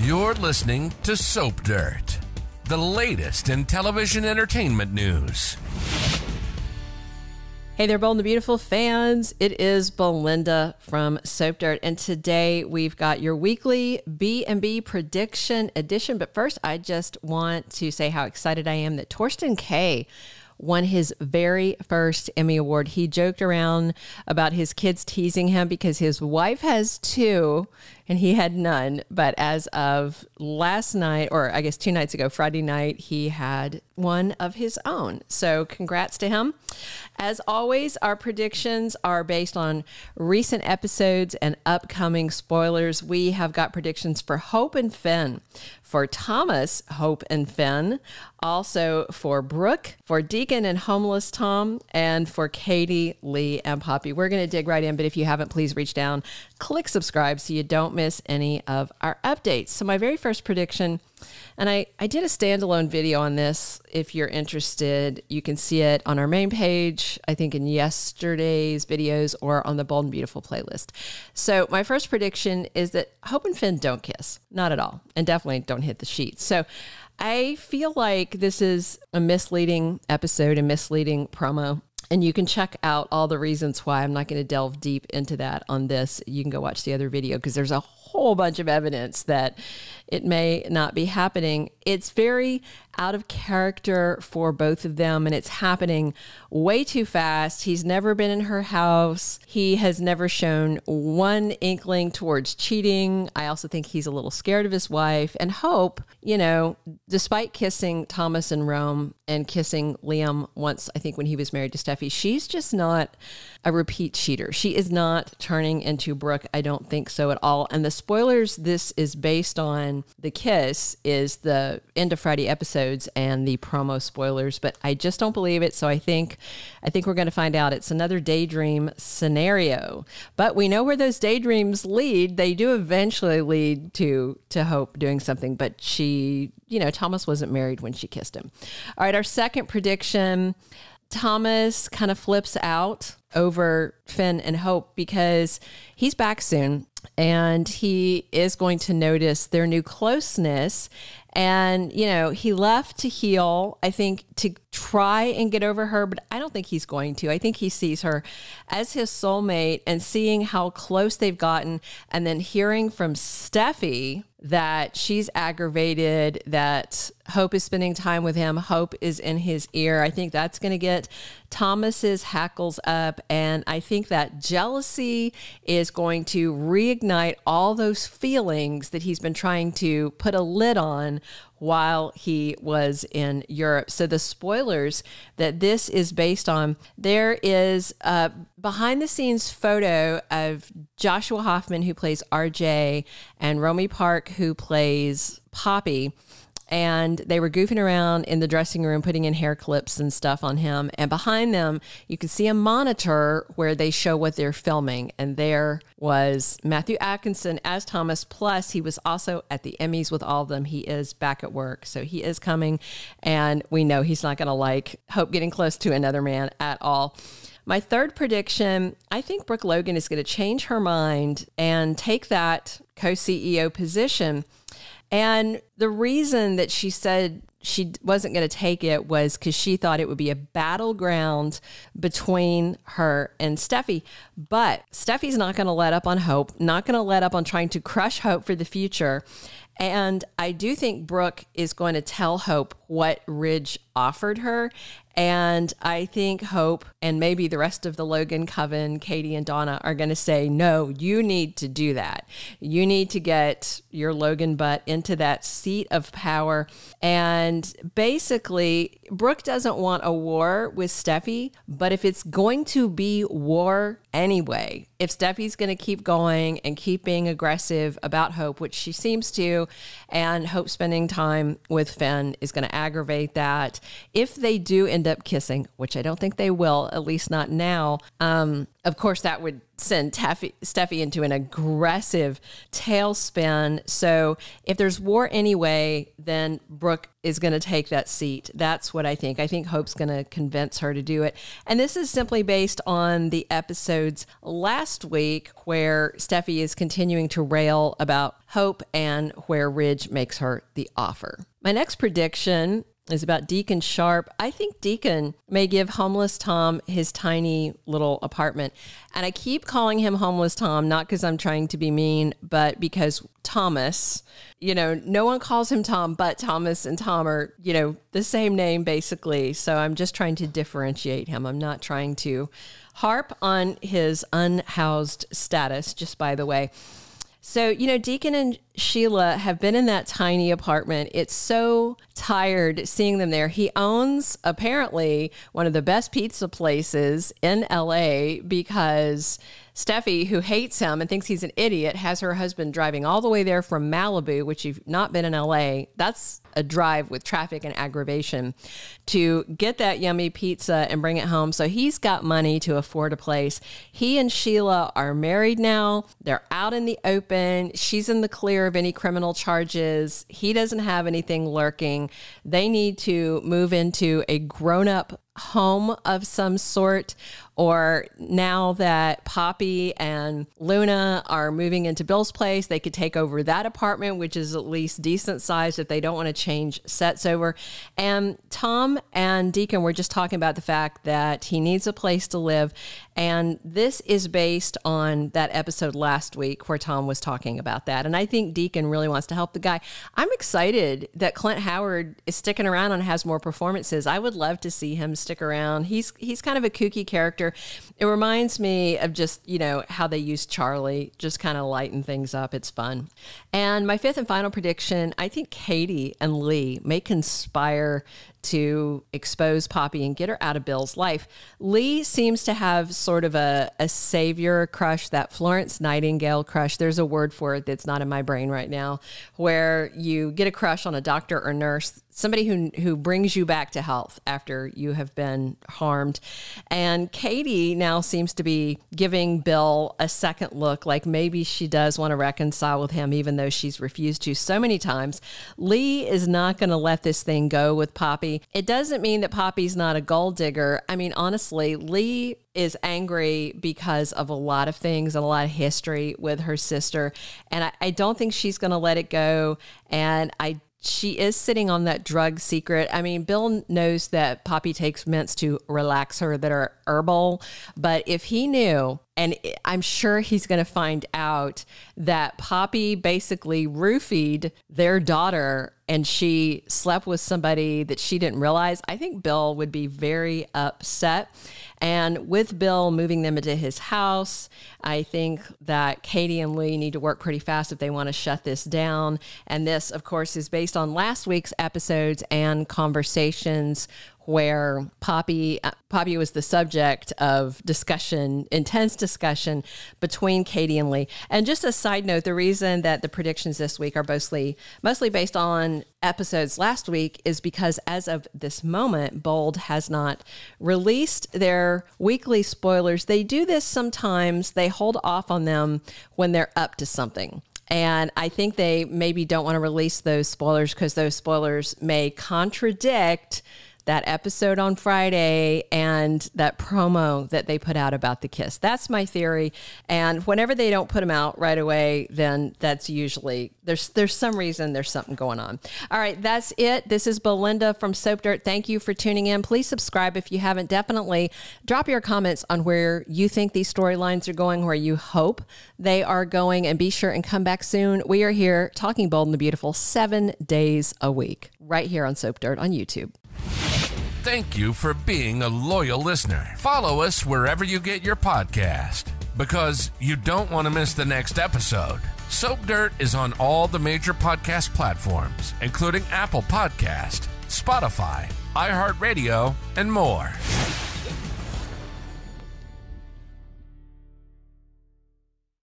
You're listening to Soap Dirt, the latest in television entertainment news. Hey there, Bold and the Beautiful fans. It is Belinda from Soap Dirt, and today we've got your weekly B&B prediction edition. But first, I just want to say how excited I am that Thorsten Kaye won his very first Emmy Award. He joked around about his kids teasing him because his wife has 2 and he had none. But as of last night, or I guess 2 nights ago, Friday night, he had one of his own. So congrats to him. As always, our predictions are based on recent episodes and upcoming spoilers. We have got predictions for Hope and Finn, for Thomas, Hope and Finn, also for Brooke, for Deacon and Homeless Tom, and for Katie, Lee, and Poppy. We're going to dig right in, but if you haven't, please reach down, click subscribe so you don't miss any of our updates. So my very first prediction, and I did a standalone video on this. If you're interested, you can see it on our main page, I think in yesterday's videos, or on the Bold and Beautiful playlist. So my first prediction is that Hope and Finn don't kiss. Not at all. And definitely don't hit the sheets. So I feel like this is a misleading episode, a misleading promo. And you can check out all the reasons why. I'm not going to delve deep into that on this. You can go watch the other video because there's a whole bunch of evidence that it may not be happening. It's very out of character for both of them, and it's happening way too fast. He's never been in her house. He has never shown one inkling towards cheating. I also think he's a little scared of his wife. And Hope, you know, despite kissing Thomas and Rome and kissing Liam once, I think when he was married to Steffi, she's just not a repeat cheater. She is not turning into Brooke. I don't think so at all. And the spoilers this is based on, the kiss, is the end of Friday episodes and the promo spoilers, but I just don't believe it. So I think we're going to find out. It's another daydream scenario, but we know where those daydreams lead. They do eventually lead to Hope doing something, but she, you know, Thomas wasn't married when she kissed him. All right. Our second prediction, Thomas kind of flips out over Finn and Hope because he's back soon and he is going to notice their new closeness. And, you know, he left to heal, I think, to try and get over her, but I don't think he's going to. I think he sees her as his soulmate, and seeing how close they've gotten, and then hearing from Steffi that she's aggravated, that Hope is spending time with him, Hope is in his ear. I think that's going to get Thomas's hackles up, and I think that jealousy is going to reignite all those feelings that he's been trying to put a lid on while he was in Europe. So the spoilers that this is based on, there is a behind the scenes photo of Joshua Hoffman, who plays RJ, and Romy Park, who plays Poppy. And they were goofing around in the dressing room, putting in hair clips and stuff on him. And behind them, you can see a monitor where they show what they're filming. And there was Matthew Atkinson as Thomas. Plus, he was also at the Emmys with all of them. He is back at work. So he is coming. And we know he's not going to like Hope getting close to another man at all. My third prediction, I think Brooke Logan is going to change her mind and take that co-CEO position. And the reason that she said she wasn't going to take it was because she thought it would be a battleground between her and Steffi. But Steffi's not going to let up on Hope, not going to let up on trying to crush Hope for the future. And I do think Brooke is going to tell Hope what Ridge offered her. And I think Hope and maybe the rest of the Logan coven, Katie and Donna, are going to say, no, you need to do that. You need to get your Logan butt into that seat of power. And basically, Brooke doesn't want a war with Steffi, but if it's going to be war anyway, if Steffi's going to keep going and keep being aggressive about Hope, which she seems to, and Hope spending time with Finn is going to aggravate that. If they do end up kissing, which I don't think they will, at least not now, of course, that would send Steffi into an aggressive tailspin. So if there's war anyway, then Brooke is going to take that seat. That's what I think. I think Hope's going to convince her to do it. And this is simply based on the episodes last week where Steffi is continuing to rail about Hope and where Ridge makes her the offer. My next prediction is about Deacon Sharp. I think Deacon may give homeless Tom his tiny little apartment. And I keep calling him homeless Tom, not because I'm trying to be mean, but because Thomas, no one calls him Tom, but Thomas and Tom are, the same name basically. So I'm just trying to differentiate him. I'm not trying to harp on his unhoused status, just by the way. So, Deacon and Sheila have been in that tiny apartment. It's so tired seeing them there. He owns, apparently, one of the best pizza places in LA because Steffi, who hates him and thinks he's an idiot, has her husband driving all the way there from Malibu, which you've not been in LA. That's a drive with traffic and aggravation to get that yummy pizza and bring it home. So he's got money to afford a place. He and Sheila are married now. They're out in the open. She's in the clear of any criminal charges. He doesn't have anything lurking. They need to move into a grown-up home of some sort, or now that Poppy and Luna are moving into Bill's place, they could take over that apartment, which is at least decent sized if they don't want to change sets over. And Tom and Deacon were just talking about the fact that he needs a place to live. And this is based on that episode last week where Tom was talking about that. And I think Deacon really wants to help the guy. I'm excited that Clint Howard is sticking around and has more performances. I would love to see him stick around. He's kind of a kooky character. It reminds me of just, how they use Charlie, just kind of lighten things up. It's fun. And my fifth and final prediction, I think Katie and Lee may conspire to expose Poppy and get her out of Bill's life. Lee seems to have sort of a savior crush, that Florence Nightingale crush. There's a word for it that's not in my brain right now, where you get a crush on a doctor or nurse, somebody who brings you back to health after you have been harmed. And Katie now seems to be giving Bill a second look, like maybe she does want to reconcile with him, even though she's refused to so many times. Lee is not going to let this thing go with Poppy. It doesn't mean that Poppy's not a gold digger. I mean, honestly, Lee is angry because of a lot of things and a lot of history with her sister. And I don't think she's going to let it go. And she is sitting on that drug secret. I mean, Bill knows that Poppy takes mints to relax her that are herbal. But if he knew, and I'm sure he's going to find out, that Poppy basically roofied their daughter and she slept with somebody that she didn't realize, I think Bill would be very upset. And with Bill moving them into his house, I think that Katie and Lee need to work pretty fast if they want to shut this down. And this, of course, is based on last week's episodes and conversations where Poppy was the subject of discussion, intense discussion between Katie and Lee. And just a side note, the reason that the predictions this week are mostly based on episodes last week is because as of this moment, Bold has not released their weekly spoilers. They do this sometimes. They hold off on them when they're up to something. And I think they maybe don't want to release those spoilers because those spoilers may contradict that episode on Friday and that promo that they put out about the kiss. That's my theory. And whenever they don't put them out right away, then that's usually, there's some reason, there's something going on. All right, that's it. This is Belinda from Soap Dirt. Thank you for tuning in. Please subscribe if you haven't. Definitely drop your comments on where you think these storylines are going, where you hope they are going, and be sure and come back soon. We are here talking Bold and the Beautiful 7 days a week, right here on Soap Dirt on YouTube. Thank you for being a loyal listener. Follow us wherever you get your podcast, because you don't want to miss the next episode. Soap Dirt is on all the major podcast platforms, including Apple Podcast, Spotify, iHeartRadio, and more.